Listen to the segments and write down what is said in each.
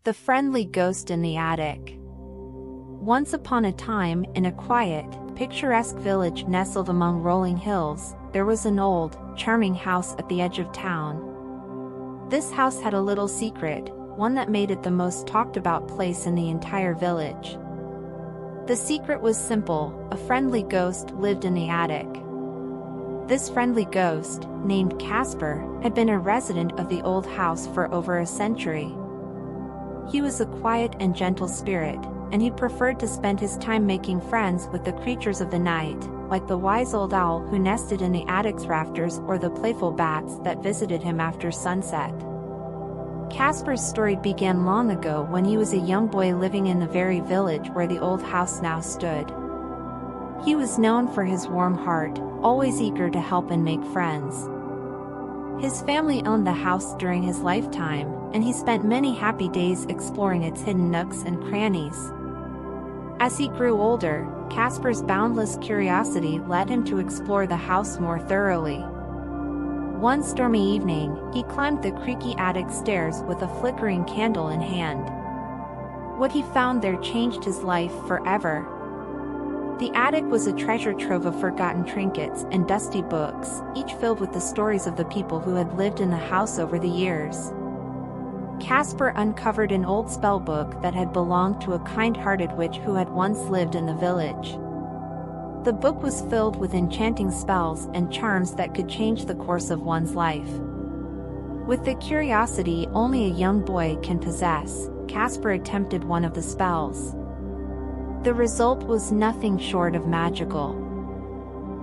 The Friendly Ghost in the Attic. Once upon a time, in a quiet, picturesque village nestled among rolling hills, there was an old, charming house at the edge of town. This house had a little secret, one that made it the most talked about place in the entire village. The secret was simple: a friendly ghost lived in the attic. This friendly ghost, named Casper, had been a resident of the old house for over a century. He was a quiet and gentle spirit, and he preferred to spend his time making friends with the creatures of the night, like the wise old owl who nested in the attic's rafters or the playful bats that visited him after sunset. Casper's story began long ago when he was a young boy living in the very village where the old house now stood. He was known for his warm heart, always eager to help and make friends. His family owned the house during his lifetime, and he spent many happy days exploring its hidden nooks and crannies. As he grew older, Casper's boundless curiosity led him to explore the house more thoroughly. One stormy evening, he climbed the creaky attic stairs with a flickering candle in hand. What he found there changed his life forever. The attic was a treasure trove of forgotten trinkets and dusty books, each filled with the stories of the people who had lived in the house over the years. Casper uncovered an old spell book that had belonged to a kind-hearted witch who had once lived in the village. The book was filled with enchanting spells and charms that could change the course of one's life. With the curiosity only a young boy can possess, Casper attempted one of the spells. The result was nothing short of magical.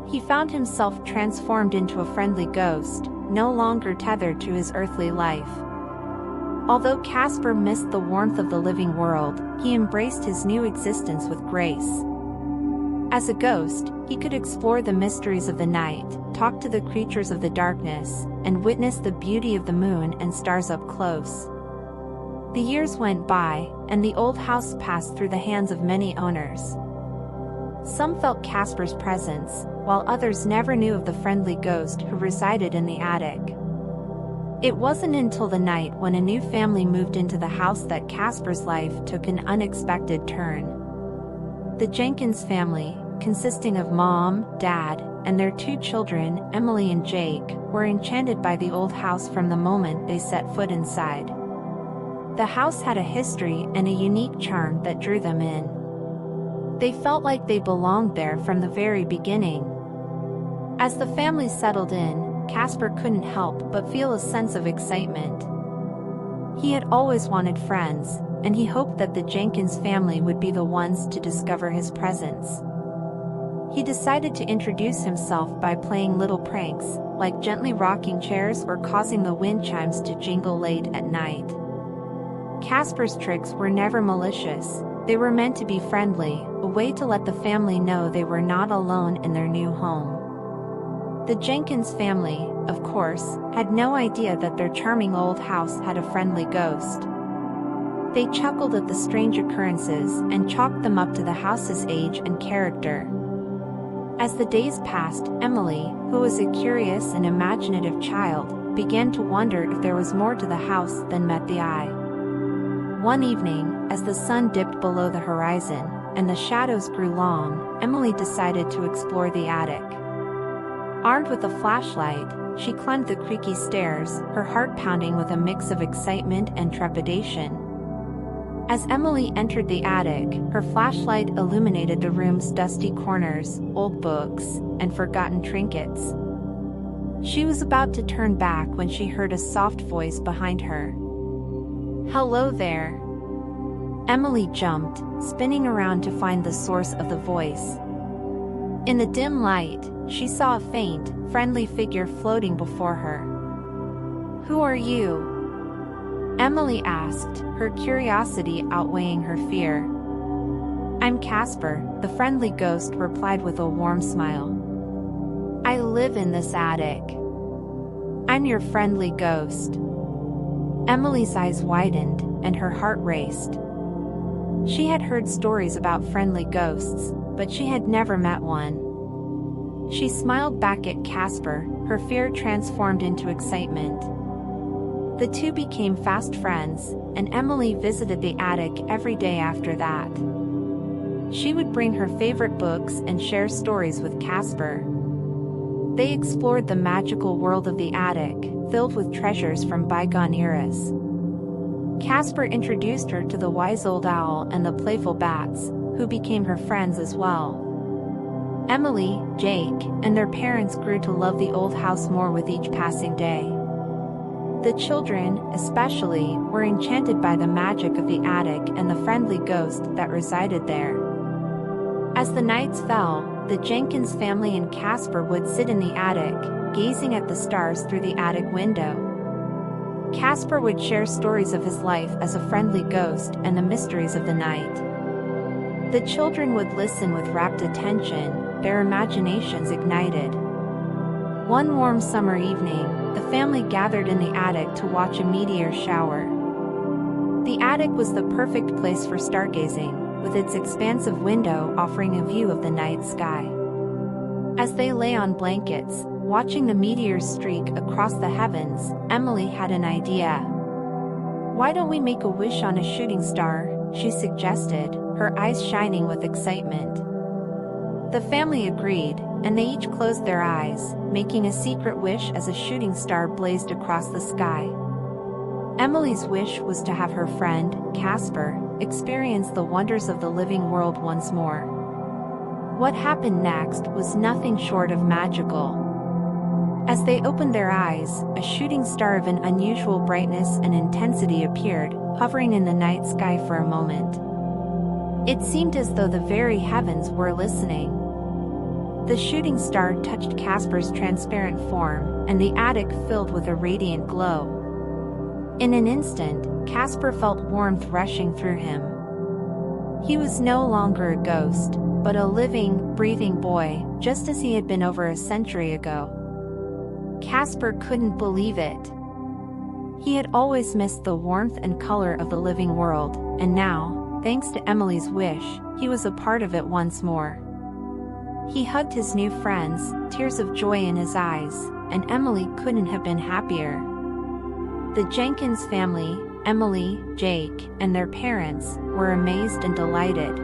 He found himself transformed into a friendly ghost, no longer tethered to his earthly life. Although Casper missed the warmth of the living world, he embraced his new existence with grace. As a ghost, he could explore the mysteries of the night, talk to the creatures of the darkness, and witness the beauty of the moon and stars up close. The years went by, and the old house passed through the hands of many owners. Some felt Casper's presence, while others never knew of the friendly ghost who resided in the attic. It wasn't until the night when a new family moved into the house that Casper's life took an unexpected turn. The Jenkins family, consisting of Mom, Dad, and their two children, Emily and Jake, were enchanted by the old house from the moment they set foot inside. The house had a history and a unique charm that drew them in. They felt like they belonged there from the very beginning. As the family settled in, Casper couldn't help but feel a sense of excitement. He had always wanted friends, and he hoped that the Jenkins family would be the ones to discover his presence. He decided to introduce himself by playing little pranks, like gently rocking chairs or causing the wind chimes to jingle late at night. Casper's tricks were never malicious, they were meant to be friendly, a way to let the family know they were not alone in their new home. The Jenkins family, of course, had no idea that their charming old house had a friendly ghost. They chuckled at the strange occurrences and chalked them up to the house's age and character. As the days passed, Emily, who was a curious and imaginative child, began to wonder if there was more to the house than met the eye. One evening, as the sun dipped below the horizon, and the shadows grew long, Emily decided to explore the attic. Armed with a flashlight, she climbed the creaky stairs, her heart pounding with a mix of excitement and trepidation. As Emily entered the attic, her flashlight illuminated the room's dusty corners, old books, and forgotten trinkets. She was about to turn back when she heard a soft voice behind her. "Hello there." Emily jumped, spinning around to find the source of the voice. In the dim light, she saw a faint, friendly figure floating before her. "Who are you?" Emily asked, her curiosity outweighing her fear. "I'm Casper," the friendly ghost replied with a warm smile. "I live in this attic. I'm your friendly ghost." Emily's eyes widened, and her heart raced. She had heard stories about friendly ghosts, but she had never met one. She smiled back at Casper, her fear transformed into excitement. The two became fast friends, and Emily visited the attic every day after that. She would bring her favorite books and share stories with Casper. They explored the magical world of the attic, filled with treasures from bygone eras. Casper introduced her to the wise old owl and the playful bats, who became her friends as well. Emily, Jake, and their parents grew to love the old house more with each passing day. The children, especially, were enchanted by the magic of the attic and the friendly ghost that resided there. As the nights fell, the Jenkins family and Casper would sit in the attic, gazing at the stars through the attic window. Casper would share stories of his life as a friendly ghost and the mysteries of the night. The children would listen with rapt attention, their imaginations ignited. One warm summer evening, the family gathered in the attic to watch a meteor shower. The attic was the perfect place for stargazing, with its expansive window offering a view of the night sky. As they lay on blankets, watching the meteors streak across the heavens, Emily had an idea. "Why don't we make a wish on a shooting star?" she suggested, her eyes shining with excitement. The family agreed, and they each closed their eyes, making a secret wish as a shooting star blazed across the sky. Emily's wish was to have her friend, Casper, experience the wonders of the living world once more. What happened next was nothing short of magical. As they opened their eyes, a shooting star of an unusual brightness and intensity appeared, hovering in the night sky for a moment. It seemed as though the very heavens were listening. The shooting star touched Casper's transparent form, and the attic filled with a radiant glow. In an instant, Casper felt warmth rushing through him. He was no longer a ghost, but a living, breathing boy, just as he had been over a century ago. Casper couldn't believe it. He had always missed the warmth and color of the living world, and now, thanks to Emily's wish, he was a part of it once more. He hugged his new friends, tears of joy in his eyes, and Emily couldn't have been happier. The Jenkins family, Emily, Jake, and their parents, were amazed and delighted.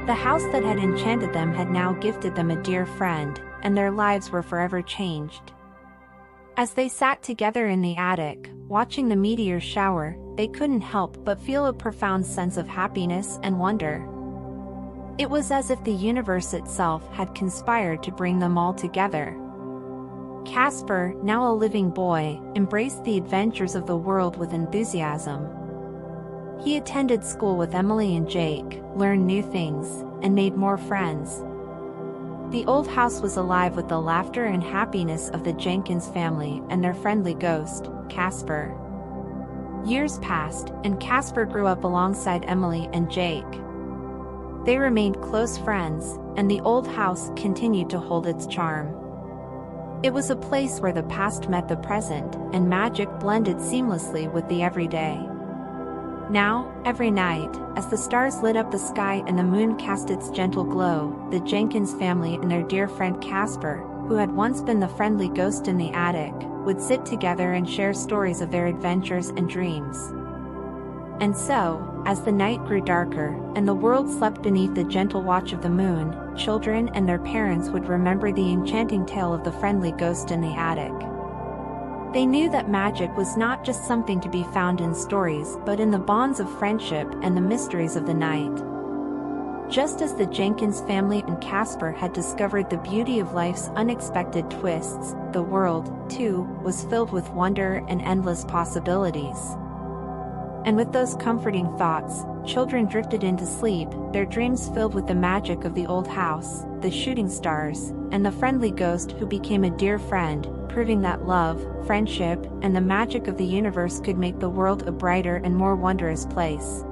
The house that had enchanted them had now gifted them a dear friend, and their lives were forever changed. As they sat together in the attic, watching the meteor shower, they couldn't help but feel a profound sense of happiness and wonder. It was as if the universe itself had conspired to bring them all together. Casper, now a living boy, embraced the adventures of the world with enthusiasm. He attended school with Emily and Jake, learned new things, and made more friends. The old house was alive with the laughter and happiness of the Jenkins family and their friendly ghost, Casper. Years passed, and Casper grew up alongside Emily and Jake. They remained close friends, and the old house continued to hold its charm. It was a place where the past met the present, and magic blended seamlessly with the everyday. Now, every night, as the stars lit up the sky and the moon cast its gentle glow, the Jenkins family and their dear friend Casper, who had once been the friendly ghost in the attic, would sit together and share stories of their adventures and dreams. And so, as the night grew darker, and the world slept beneath the gentle watch of the moon, children and their parents would remember the enchanting tale of the friendly ghost in the attic. They knew that magic was not just something to be found in stories but in the bonds of friendship and the mysteries of the night. Just as the Jenkins family and Casper had discovered the beauty of life's unexpected twists, the world, too, was filled with wonder and endless possibilities. And with those comforting thoughts, children drifted into sleep, their dreams filled with the magic of the old house, the shooting stars, and the friendly ghost who became a dear friend, proving that love, friendship, and the magic of the universe could make the world a brighter and more wondrous place.